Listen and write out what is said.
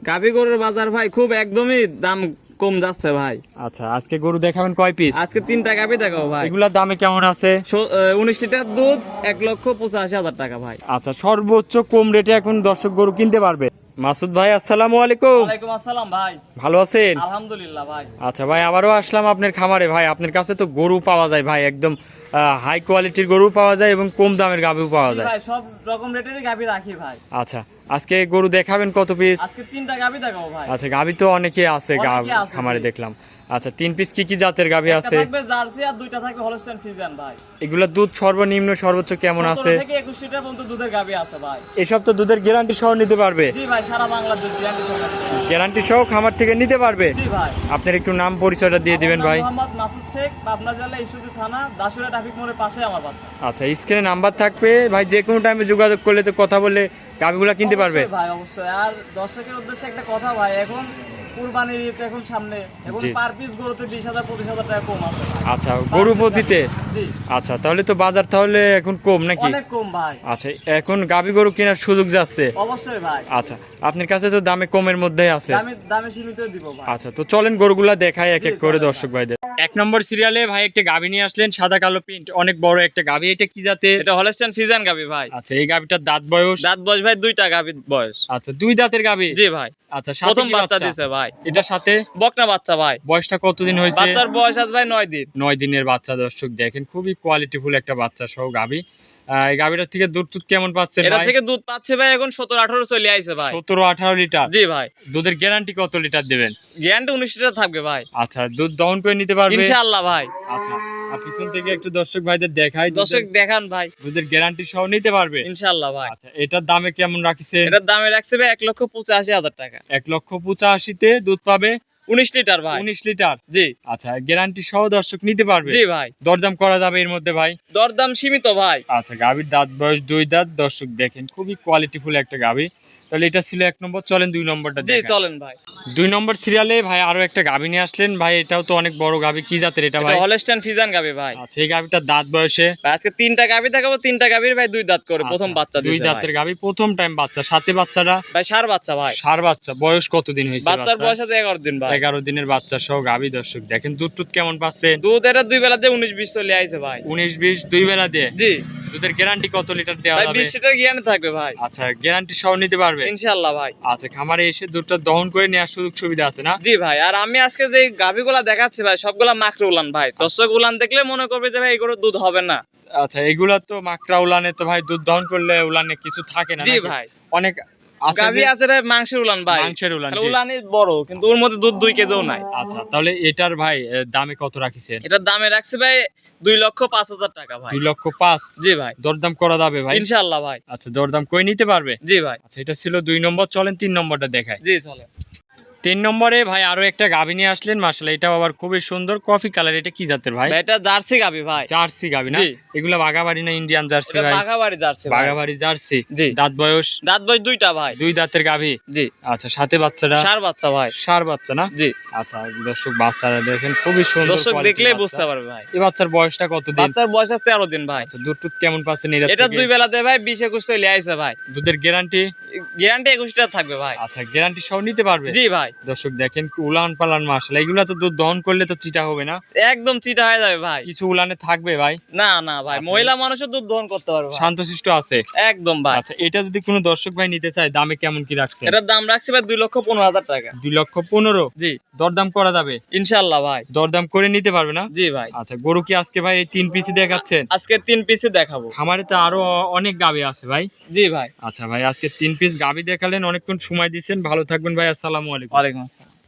গাভী গরুর বাজার ভাই খুব একদমই দাম কম যাচ্ছে ভাই। আচ্ছা, আজকে গরু দেখাবেন কয় পিস? আজকে 3টা গাভী দেখাবো ভাই। এগুলার দামে কেমন আছে? 19 লিটার দুধ 1,85,000 টাকা ভাই। আচ্ছা, সর্বোচ্চ কম রেটে এখন দর্শক গরু কিনতে পারবে। মাসুদ ভাই, আসসালামু আলাইকুম। ওয়ালাইকুম আসসালাম ভাই। ভালো আছেন? আলহামদুলিল্লাহ ভাই। আচ্ছা ভাই, আবারও আসলাম আপনার খামারে। ভাই আপনার কাছে তো গরু পাওয়া যায় ভাই, একদম হাই কোয়ালিটির গরু পাওয়া যায় এবং কম দামের গাভীও পাওয়া যায় ভাই সব রকম রেটেরই গাভী রাখি ভাই। আচ্ছা, আজকে গরু দেখাবেন কত পিস? আজকে 3টা গাভী দেখাবো ভাই। আচ্ছা, গাভী তো অনেকে আছে অনেকে আছে, খামারে জি। দেখলাম। আচ্ছা, 3 পিস কি কি জাতের গাভী একটা আছে? থাকবে জার্সি আর 2টা থাকবে হলস্টাইন ফ্রিজিয়ান ভাই। এগুলা দুধ সর্বনিম্ন সর্বোচ্চ কেমন 17 আছে? থেকে 21 লিটার পর্যন্ত দুধের গাভী আছে ভাই। এসব তো দুধের গ্যারান্টি সহ নিতে পারবে? জি ভাই, সারা বাংলার দুধ গ্যারান্টি সহ। গ্যারান্টি সহ খামার থেকে নিতে পারবে? জি ভাই। আপনার একটু নাম পরিচয়টা দিয়ে দিবেন ভাই। মোহাম্মদ মাসুদ শেখ, পাবনা জেলা ঈশ্বরদী থানা, দাসুরিয়া ট্রাফিক মোড়ের পাশে আমার বাসা। আচ্ছা, স্ক্রিনে নাম্বার থাকবে ভাই, যে কোনো টাইমে যোগাযোগ করলে তো কথা বললে গাভীগুলা কিনতে পারবে। অবশ্যই ভাই, অবশ্যই। আর দর্শকের উদ্দেশ্যে একটা কথা ভাই, এখন কুরবানির ঈদ এখন সামনে, এখন জি। পার পিস গরুতে 20,000 25,000 টাকা কম আছে ভাই। আচ্ছা, গরু প্রতিতে? জি, আচ্ছা, তাহলে তো বাজার তাহলে এখন কম নাকি? অনেক কম ভাই। আচ্ছা, এখন গাভী গরু কেনার সুযোগ যাচ্ছে। অবশ্যই ভাই, আচ্ছা, আপনার কাছে তো দামে কমের মধ্যেই আছে। দামে সীমিত দিব ভাই। আচ্ছা, তো চলেন গরুগুলা দেখাই এক এক জি, করে চলেন দর্শক ভাইদের। 1 নম্বর সিরিয়ালে ভাই একটা গাভী নিয়ে আসলেন, সাদা কালো প্রিন্ট, অনেক বড় একটা গাভী। এটা কি জাতের? এটা হলস্টাইন ফ্রিজিয়ান গাভী ভাই। আচ্ছা, এই গাভীটার দাঁত বয়স? দাঁত বয়স ভাই 2টা গাভীর বয়স। আচ্ছা, 2 দাঁতের গাভী? জি ভাই। আচ্ছা, সাথে প্রথম কি বাচ্চা দিছে ভাই। এটার সাথে বকনা বাচ্চা ভাই। বয়সটা কতদিন হয়েছে? বাচ্চার বয়স আজ ভাই 9 দিন। 9 দিনের বাচ্চা। দর্শক দেখেন, খুবই কোয়ালিটিফুল একটা বাচ্চা সহ গাভী। এই গাভীটার থেকে দুধ কেমন পাচ্ছেন এটা ভাই? থেকে দুধ পাচ্ছে ভাই এখন 17-18 চলে আইছে ভাই। 17-18 লিটার? জি ভাই। দুধের গ্যারান্টি কত লিটার দেবেন? গ্যারান্টি 19 লিটার থাকবে ভাই। আচ্ছা, দুধ দহন করে নিতে পারবে ইনশাআল্লাহ ভাই। আচ্ছা, আর পিছন থেকে একটু দর্শক ভাইদের দেখাই, দর্শক দেখান ভাই। দুধের গ্যারান্টি সহ নিতে পারবে ইনশাআল্লাহ ভাই। আচ্ছা, এটার দামে কেমন রাখিছেন? এটার দামে রাখছে ভাই 1,85,000 টাকা। 1,85,000-তে দুধ পাবে 19 লিটার ভাই। 19 লিটার? জি। আচ্ছা, গ্যারান্টি সহ দর্শক নিতে পারবে? জি ভাই। দরদাম করা যাবে এর মধ্যে ভাই? দরদাম সীমিত ভাই। আচ্ছা, গাভীর দাঁত বয়স 2 দাঁত। দর্শক দেখেন, খুবই কোয়ালিটিফুল একটা গাভী। তাহলে এটা ছিল 1 নম্বর। চলেন 2 নম্বরটা জি, দেখাই। চলেন ভাই। 2 নম্বর সিরিয়ালে ভাই আরো একটা গাভী নিয়ে আসলেন ভাই। এটাও তো অনেক বড় গাভী। কি জাতের এটা ভাই? এটা হলস্টাইন ফ্রিজিয়ান গাভী ভাই। আচ্ছা, এই গাভীটার দাঁত বয়সে? ভাই আজকে 3টা গাভী দেখাবো, 3টা গাভীর ভাই 2 দাঁত করে প্রথম বাচ্চা 2 দিছে ভাই। দাঁতের গাভী, প্রথম টাইম বাচ্চা। সাথে বাচ্চাটা? ভাই ষাঁড় বাচ্চা ভাই। ষাঁড় বাচ্চা। বয়স কতদিন হয়েছে? বাচ্চার বয়স আছে 11 দিন ভাই। 11 দিনের বাচ্চা সহ গাভী। দর্শক দেখেন, দুধ টুধ কেমন পাচ্ছেন? দুধ এটা 2 বেলা দিয়ে 19-20 চলে আইছে ভাই। 19-20 2 বেলা দিয়ে? জি দুধের গ্যারান্টি কত লিটার দেওয়া ভাই, যাবে? 20 লিটার গ্যারান্টি থাকবে ভাই। আচ্ছা, গ্যারান্টি সহ নিতে পারবে ইনশাআল্লাহ ভাই। আচ্ছা, খামারে এসে দুধটা দহন করে নেওয়ার সুযোগ সুবিধা আছে না? জি ভাই। আর আমি আজকে যে গাভীগুলা দেখাচ্ছি ভাই, সবগুলা মাকড়া উলান ভাই। দর্শক উলান দেখলে মনে করবে যে ভাই এগুলো দুধ হবে না। আচ্ছা, এগুলা তো মাকড়া উলানে তো ভাই দুধ দহন করলে উলানে কিছু থাকে না জি নাকি? ভাই। অনেক আছে গাভী যে আছে ভাই মাংসের উলান ভাই। মাংসের উলান, তাহলে জি। উলানই বড়, কিন্তু ওর মধ্যে দুধ 2 কেজিও নাই। আচ্ছা, তাহলে এটার ভাই দামে কত রাখিছেন? এটার দামে রাখছে ভাই 2,05,000 টাকা ভাই। 2,05,000? জি ভাই। দরদাম করা যাবে ভাই? ইনশাআল্লাহ ভাই। আচ্ছা, দরদাম করে নিতে পারবে? জি ভাই। আচ্ছা, এটা ছিল 2 নম্বর। চলেন 3 নম্বরটা দেখাই। জি চলে। 3 নম্বরে ভাই আরো একটা গাভী নিয়ে আসলেন। মাশাআল্লাহ, এটাও আবার খুবই সুন্দর কফি কালার। এটা কি জাতের ভাই? ভাই এটা জার্সি গাভী ভাই। জার্সি গাভী না? জি। এগুলা বাঘাবাড়ি না ইন্ডিয়ান জার্সি এটা ভাই? বাঘাবাড়ি জার্সি ভাই। বাঘাবাড়ি জার্সি। জি। দাঁত বয়স? দাঁত বয়স 2টা ভাই। 2 দাঁতের গাভী? জি। আচ্ছা, সাথে বাচ্চাটা? ষাঁড় বাচ্চা ভাই। ষাঁড় বাচ্চা না? জি। আচ্ছা, দর্শক বাচ্চারা দেখেন, খুবই সুন্দর। দর্শক quality দেখলেই বাচ্চা। বুঝতে পারবে ভাই। এই বাচ্চার বয়সটা কতদিন? বাচ্চার বয়স আছে 13 দিন ভাই। আচ্ছা, দুধ টুধ কেমন পাচ্ছেন এটা 2 বেলাতে ভাই 20-21 চলে আইছে ভাই। দুধের গ্যারান্টি? গ্যারান্টি 21 লিটার থাকবে ভাই। আচ্ছা, গ্যারান্টি সহ নিতে পারবে? জি ভাই। দর্শক দেখেন, উলান পালান মাশাআল্লাহ। এগুলা তো দুধ দহন করলে তো চিটা হবে না? একদম চিটা হয়ে যাবে ভাই। কিছু উলানে থাকবে ভাই? না না ভাই, আচ্ছা। মহিলা মানুষও দুধ দহন করতে পারবে ভাই। শান্তশিষ্ট আছে? একদম ভাই। আচ্ছা, এটা যদি কোনো দর্শক ভাই নিতে চায়, দামে কেমন কি রাখছেন? এটার দাম রাখছি ভাই 2,15,000 টাকা। 2,15,000? জি। দরদাম করা যাবে? ইনশাআল্লাহ ভাই। দরদাম করে নিতে পারবে না? জি ভাই। আচ্ছা, গরু কি আজকে ভাই এই 3 পিসই দেখাচ্ছেন? আজকে 3 পিসে দেখাবো। খামারে তো আরো অনেক গাভী আছে ভাই। জি ভাই। আচ্ছা ভাই, আজকে 3 পিস গাভী দেখালেন, অনেকক্ষণ সময় দিয়েছেন। ভালো থাকবেন ভাই, আসসালামু আলাইকুম। ওয়ালাইকুম আসসালাম।